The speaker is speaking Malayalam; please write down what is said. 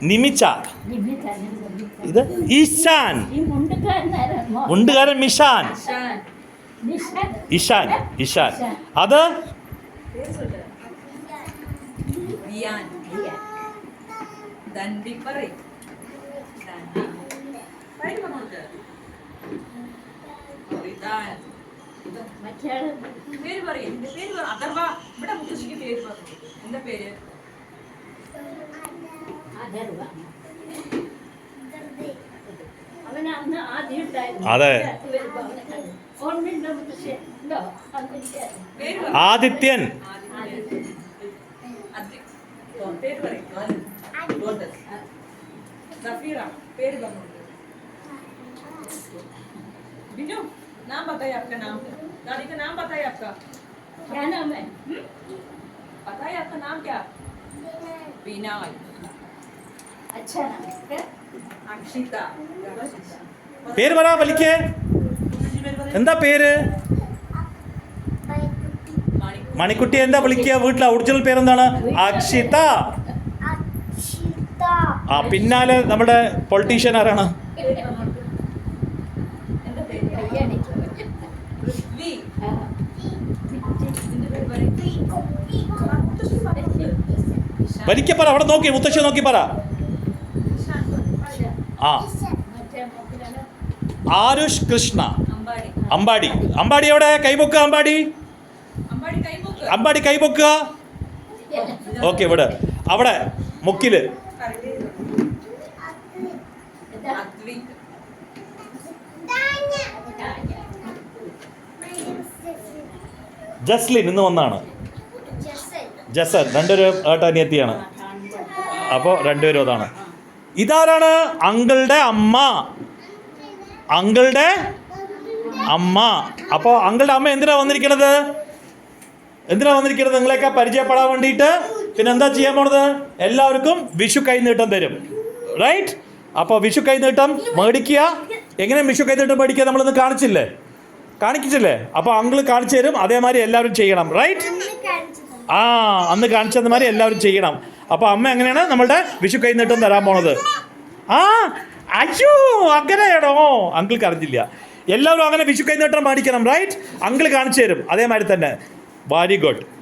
നിമിച്ച. ഇത് ഈശാൻ. മുണ്ടുകാരൻ മിഷാൻ. ഇഷാൻ. ഇഷാൻ. അത് അതെ ആദിത്യൻ. नाम बताइए आपका नाम. दादी का नाम बताइए आपका. क्या नाम है? बताइए आपका नाम क्या? विनय. अच्छा नाम है. अक्षिता. പേര് പറ വലിക്കേ. എന്താ പേര്? മണിക്കുട്ടി. എന്താ വിളിക്കുക വീട്ടിലെ ഒറിജിനൽ പേരെന്താണ്? അക്ഷിത. ആ പിന്നാലെ നമ്മുടെ പൊളിറ്റീഷ്യൻ ആരാണ്? വലിക്ക പറ. അവിടെ നോക്കി മുത്തശ്ശി നോക്കി പറ. ആ ആരുഷ് കൃഷ്ണ. അമ്പാടി. അമ്പാടി എവിടെ? കൈപൊക്കുക അമ്പാടി. അമ്പാടി കൈപൊക്കുക. ഓക്കെ ഇവിടെ അവിടെ മുക്കില്. ജസ്ലിൻ ഇന്ന് വന്നാണ്. ജസൻ രണ്ടൊരു ഏട്ടനിയത്തിയാണ്. അപ്പോൾ രണ്ടുപേരും അതാണ്. ഇതാരാണ്? അങ്കിളുടെ അമ്മ. അങ്കിളുടെ അമ്മ. അപ്പോൾ അങ്കിളുടെ അമ്മ എന്തിനാ വന്നിരിക്കണത്? നിങ്ങളെയൊക്കെ പരിചയപ്പെടാൻ വേണ്ടിയിട്ട്. പിന്നെ എന്താ ചെയ്യാൻ പോണത്? എല്ലാവർക്കും വിഷു കൈനീട്ടം തരും. റൈറ്റ്? അപ്പോൾ വിഷു കൈനീട്ടം മേടിക്കുക. എങ്ങനെ വിഷു കൈനീട്ടം മേടിക്കുക നമ്മളിന്ന് കാണിച്ചില്ലേ? അപ്പോൾ അങ്കിൾ കാണിച്ചു തരും. അതേമാതിരി എല്ലാവരും ചെയ്യണം. റൈറ്റ്? അന്ന് കാണിച്ചതുമാതിരി എല്ലാവരും ചെയ്യണം. അപ്പോൾ അമ്മ എങ്ങനെയാണ് നമ്മളുടെ വിഷു കൈനീട്ടം തരാൻ പോണത്? അയ്യോ അങ്ങനെയാണോ? അങ്കിൾക്ക് അറിഞ്ഞില്ല. എല്ലാവരും അങ്ങനെ വിഷു കൈനീട്ടം മേടിക്കണം. റൈറ്റ്? അങ്കിൾ കാണിച്ചു തരും അതേമാതിരി തന്നെ. Very good.